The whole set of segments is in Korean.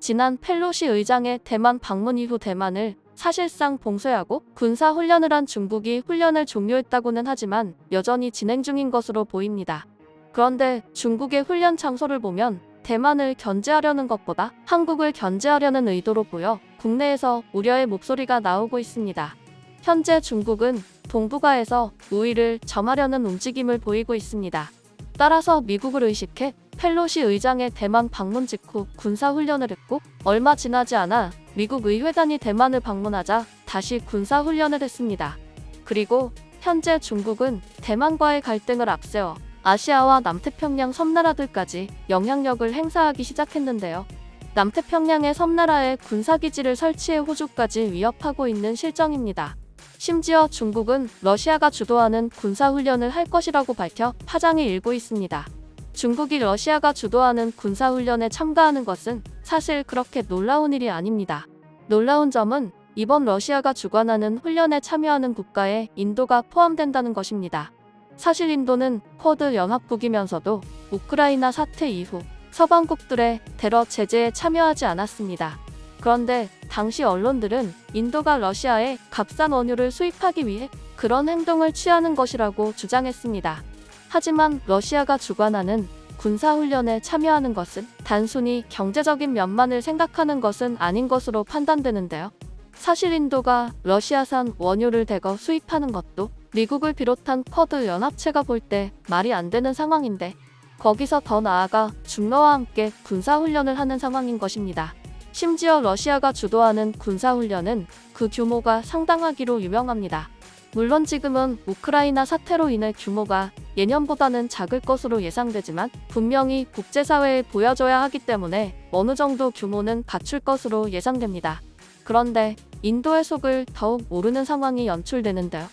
지난 펠로시 의장의 대만 방문 이후 대만을 사실상 봉쇄하고 군사훈련을 한 중국이 훈련을 종료했다고는 하지만 여전히 진행 중인 것으로 보입니다. 그런데 중국의 훈련 장소를 보면 대만을 견제하려는 것보다 한국을 견제하려는 의도로 보여 국내에서 우려의 목소리가 나오고 있습니다. 현재 중국은 동북아에서 우위를 점하려는 움직임을 보이고 있습니다. 따라서 미국을 의식해 펠로시 의장의 대만 방문 직후 군사훈련을 했고 얼마 지나지 않아 미국 의회단이 대만을 방문하자 다시 군사훈련을 했습니다. 그리고 현재 중국은 대만과의 갈등을 앞세워 아시아와 남태평양 섬나라들까지 영향력을 행사하기 시작했는데요. 남태평양의 섬나라에 군사기지를 설치해 호주까지 위협하고 있는 실정입니다. 심지어 중국은 러시아가 주도하는 군사훈련을 할 것이라고 밝혀 파장이 일고 있습니다. 중국이 러시아가 주도하는 군사훈련에 참가하는 것은 사실 그렇게 놀라운 일이 아닙니다. 놀라운 점은 이번 러시아가 주관하는 훈련에 참여하는 국가에 인도가 포함된다는 것입니다. 사실 인도는 쿼드 연합국이면서도 우크라이나 사태 이후 서방국들의 테러 제재에 참여하지 않았습니다. 그런데 당시 언론들은 인도가 러시아에 값싼 원유를 수입하기 위해 그런 행동을 취하는 것이라고 주장했습니다. 하지만 러시아가 주관하는 군사훈련에 참여하는 것은 단순히 경제적인 면만을 생각하는 것은 아닌 것으로 판단되는데요. 사실 인도가 러시아산 원유를 대거 수입하는 것도 미국을 비롯한 쿼드 연합체가 볼 때 말이 안 되는 상황인데 거기서 더 나아가 중러와 함께 군사훈련을 하는 상황인 것입니다. 심지어 러시아가 주도하는 군사훈련은 그 규모가 상당하기로 유명합니다. 물론 지금은 우크라이나 사태로 인해 규모가 예년보다는 작을 것으로 예상되지만 분명히 국제사회에 보여줘야 하기 때문에 어느 정도 규모는 갖출 것으로 예상됩니다. 그런데 인도의 속을 더욱 모르는 상황이 연출되는데요.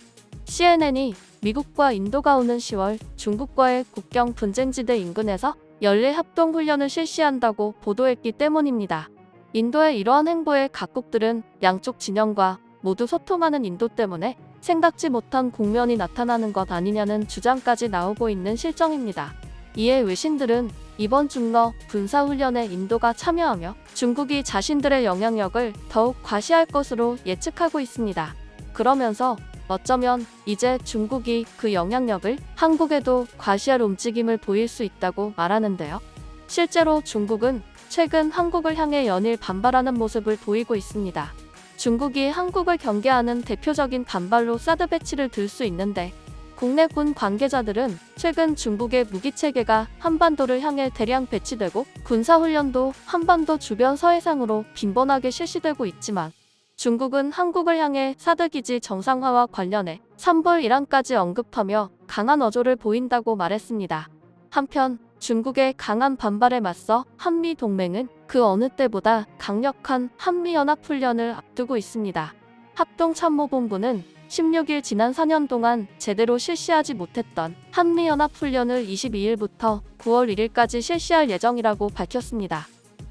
CNN이 미국과 인도가 오는 10월 중국과의 국경 분쟁지대 인근에서 연례 합동훈련을 실시한다고 보도했기 때문입니다. 인도의 이러한 행보에 각국들은 양쪽 진영과 모두 소통하는 인도 때문에 생각지 못한 국면이 나타나는 것 아니냐는 주장까지 나오고 있는 실정입니다. 이에 외신들은 이번 중러 군사훈련에 인도가 참여하며 중국이 자신들의 영향력을 더욱 과시할 것으로 예측하고 있습니다. 그러면서 어쩌면 이제 중국이 그 영향력을 한국에도 과시할 움직임을 보일 수 있다고 말하는데요. 실제로 중국은 최근 한국을 향해 연일 반발하는 모습을 보이고 있습니다. 중국이 한국을 경계하는 대표적인 반발로 사드 배치를 들 수 있는데 국내 군 관계자들은 최근 중국의 무기체계가 한반도를 향해 대량 배치되고 군사훈련도 한반도 주변 서해상으로 빈번하게 실시되고 있지만 중국은 한국을 향해 사드 기지 정상화와 관련해 산불 이란까지 언급하며 강한 어조를 보인다고 말했습니다. 한편 중국의 강한 반발에 맞서 한미 동맹은 그 어느 때보다 강력한 한미연합훈련을 앞두고 있습니다. 합동참모본부는 16일 지난 4년 동안 제대로 실시하지 못했던 한미연합훈련을 22일부터 9월 1일까지 실시할 예정이라고 밝혔습니다.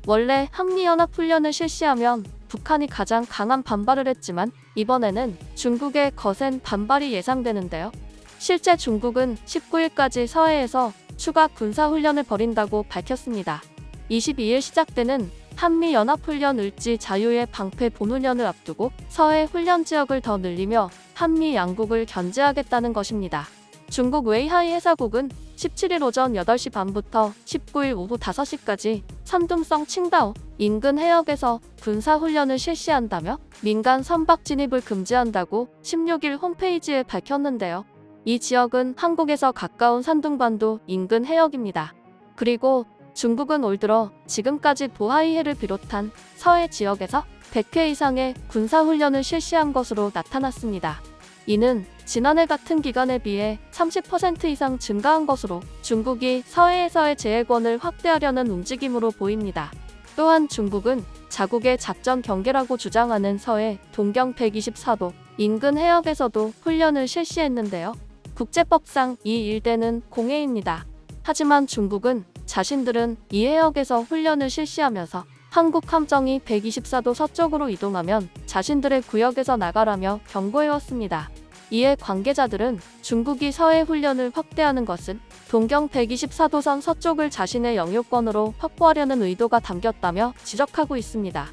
원래 한미연합훈련을 실시하면 북한이 가장 강한 반발을 했지만 이번에는 중국의 거센 반발이 예상되는데요. 실제 중국은 19일까지 서해에서 추가 군사훈련을 벌인다고 밝혔습니다. 22일 시작되는 한미연합훈련 을지 자유의 방패 본훈련을 앞두고 서해 훈련 지역을 더 늘리며 한미 양국을 견제하겠다는 것입니다. 중국 웨이하이 해사국은 17일 오전 8시 반부터 19일 오후 5시까지 산둥성 칭다오 인근 해역에서 군사훈련을 실시한다며 민간 선박 진입을 금지한다고 16일 홈페이지에 밝혔는데요. 이 지역은 한국에서 가까운 산둥반도 인근 해역입니다. 그리고 중국은 올 들어 지금까지 보하이해를 비롯한 서해 지역에서 100회 이상의 군사훈련을 실시한 것으로 나타났습니다. 이는 지난해 같은 기간에 비해 30% 이상 증가한 것으로 중국이 서해에서의 제해권을 확대하려는 움직임으로 보입니다. 또한 중국은 자국의 작전 경계라고 주장하는 서해 동경 124도 인근 해역에서도 훈련을 실시했는데요. 국제법상 이 일대는 공해입니다. 하지만 중국은 자신들은 이 해역에서 훈련을 실시하면서 한국 함정이 124도 서쪽으로 이동하면 자신들의 구역에서 나가라며 경고해왔습니다. 이에 관계자들은 중국이 서해 훈련을 확대하는 것은 동경 124도선 서쪽을 자신의 영유권으로 확보하려는 의도가 담겼다며 지적하고 있습니다.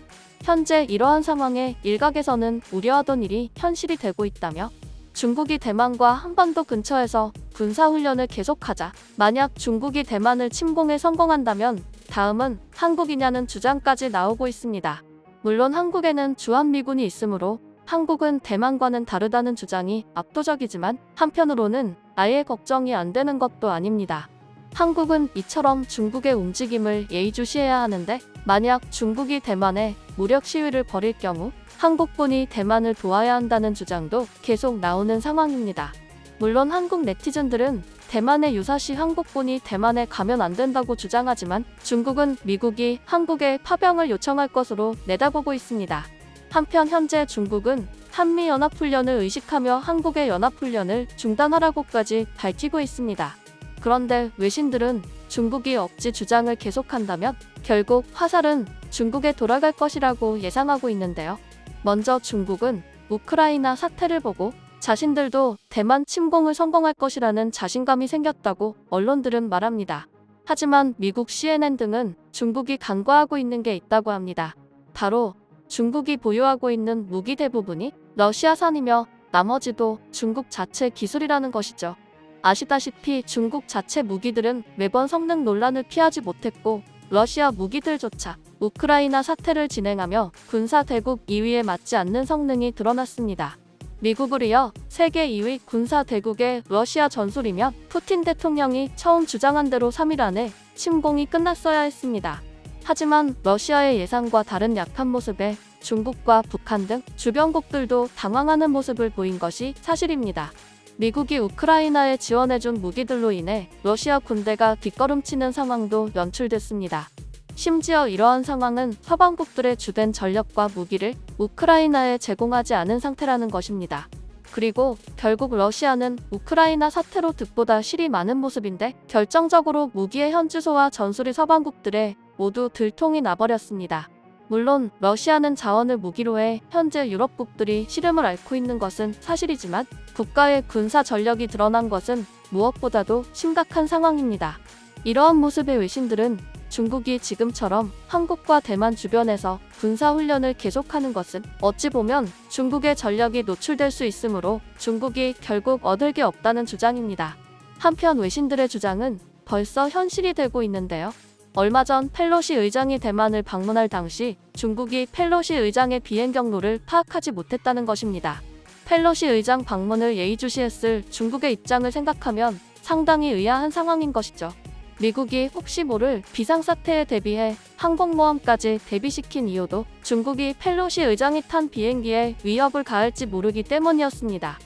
현재 이러한 상황에 일각에서는 우려하던 일이 현실이 되고 있다며 중국이 대만과 한반도 근처에서 군사훈련을 계속하자 만약 중국이 대만을 침공에 성공한다면 다음은 한국이냐는 주장까지 나오고 있습니다. 물론 한국에는 주한미군이 있으므로 한국은 대만과는 다르다는 주장이 압도적이지만 한편으로는 아예 걱정이 안 되는 것도 아닙니다. 한국은 이처럼 중국의 움직임을 예의주시해야 하는데 만약 중국이 대만에 무력 시위를 벌일 경우 한국군이 대만을 도와야 한다는 주장도 계속 나오는 상황입니다. 물론 한국 네티즌들은 대만에 유사시 한국군이 대만에 가면 안 된다고 주장하지만 중국은 미국이 한국에 파병을 요청할 것으로 내다보고 있습니다. 한편 현재 중국은 한미연합훈련을 의식하며 한국의 연합훈련을 중단하라고까지 밝히고 있습니다. 그런데 외신들은 중국이 억지 주장을 계속한다면 결국 화살은 중국에 돌아갈 것이라고 예상하고 있는데요. 먼저 중국은 우크라이나 사태를 보고 자신들도 대만 침공을 성공할 것이라는 자신감이 생겼다고 언론들은 말합니다. 하지만 미국 CNN 등은 중국이 간과하고 있는 게 있다고 합니다. 바로 중국이 보유하고 있는 무기 대부분이 러시아산이며 나머지도 중국 자체 기술이라는 것이죠. 아시다시피 중국 자체 무기들은 매번 성능 논란을 피하지 못했고 러시아 무기들조차 우크라이나 사태를 진행하며 군사 대국 2위에 맞지 않는 성능이 드러났습니다. 미국을 이어 세계 2위 군사 대국의 러시아 전술이면 푸틴 대통령이 처음 주장한 대로 3일 안에 침공이 끝났어야 했습니다. 하지만 러시아의 예상과 다른 약한 모습에 중국과 북한 등 주변국들도 당황하는 모습을 보인 것이 사실입니다. 미국이 우크라이나에 지원해준 무기들로 인해 러시아 군대가 뒷걸음치는 상황도 연출됐습니다. 심지어 이러한 상황은 서방국들의 주된 전력과 무기를 우크라이나에 제공하지 않은 상태라는 것입니다. 그리고 결국 러시아는 우크라이나 사태로 득보다 실이 많은 모습인데 결정적으로 무기의 현주소와 전술이 서방국들에 모두 들통이 나버렸습니다. 물론 러시아는 자원을 무기로 해 현재 유럽국들이 시름을 앓고 있는 것은 사실이지만 국가의 군사 전력이 드러난 것은 무엇보다도 심각한 상황입니다. 이러한 모습의 외신들은 중국이 지금처럼 한국과 대만 주변에서 군사훈련을 계속하는 것은 어찌 보면 중국의 전력이 노출될 수 있으므로 중국이 결국 얻을 게 없다는 주장입니다. 한편 외신들의 주장은 벌써 현실이 되고 있는데요. 얼마 전 펠로시 의장이 대만을 방문할 당시 중국이 펠로시 의장의 비행 경로를 파악하지 못했다는 것입니다. 펠로시 의장 방문을 예의주시했을 중국의 입장을 생각하면 상당히 의아한 상황인 것이죠. 미국이 혹시 모를 비상사태에 대비해 항공모함까지 대비시킨 이유도 중국이 펠로시 의장이 탄 비행기에 위협을 가할지 모르기 때문이었습니다.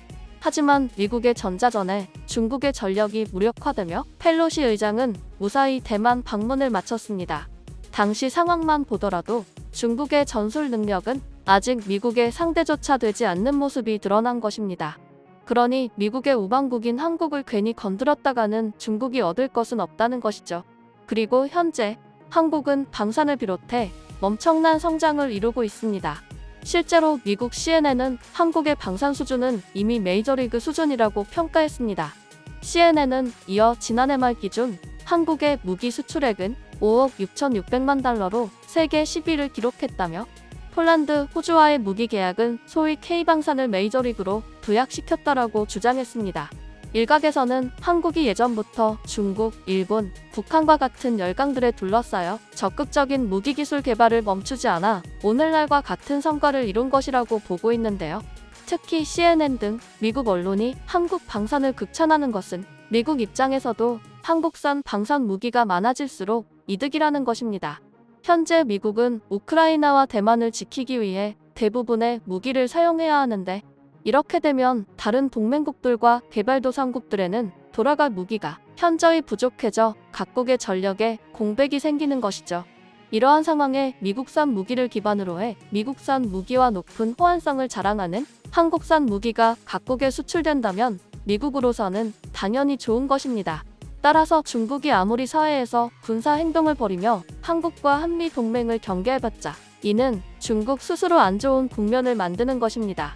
하지만 미국의 전자전에 중국의 전력이 무력화되며 펠로시 의장은 무사히 대만 방문을 마쳤습니다. 당시 상황만 보더라도 중국의 전술 능력은 아직 미국의 상대조차 되지 않는 모습이 드러난 것입니다. 그러니 미국의 우방국인 한국을 괜히 건드렸다가는 중국이 얻을 것은 없다는 것이죠. 그리고 현재 한국은 방산을 비롯해 엄청난 성장을 이루고 있습니다. 실제로 미국 CNN은 한국의 방산 수준은 이미 메이저리그 수준이라고 평가했습니다. CNN은 이어 지난해 말 기준 한국의 무기 수출액은 5억 6,600만 달러로 세계 10위를 기록했다며 폴란드, 호주와의 무기 계약은 소위 K방산을 메이저리그로 도약시켰다라고 주장했습니다. 일각에서는 한국이 예전부터 중국, 일본, 북한과 같은 열강들에 둘러싸여 적극적인 무기기술 개발을 멈추지 않아 오늘날과 같은 성과를 이룬 것이라고 보고 있는데요. 특히 CNN 등 미국 언론이 한국 방산을 극찬하는 것은 미국 입장에서도 한국산 방산 무기가 많아질수록 이득이라는 것입니다. 현재 미국은 우크라이나와 대만을 지키기 위해 대부분의 무기를 사용해야 하는데 이렇게 되면 다른 동맹국들과 개발도상국들에는 돌아갈 무기가 현저히 부족해져 각국의 전력에 공백이 생기는 것이죠. 이러한 상황에 미국산 무기를 기반으로 해 미국산 무기와 높은 호환성을 자랑하는 한국산 무기가 각국에 수출된다면 미국으로서는 당연히 좋은 것입니다. 따라서 중국이 아무리 서해에서 군사 행동을 벌이며 한국과 한미 동맹을 경계해봤자 이는 중국 스스로 안 좋은 국면을 만드는 것입니다.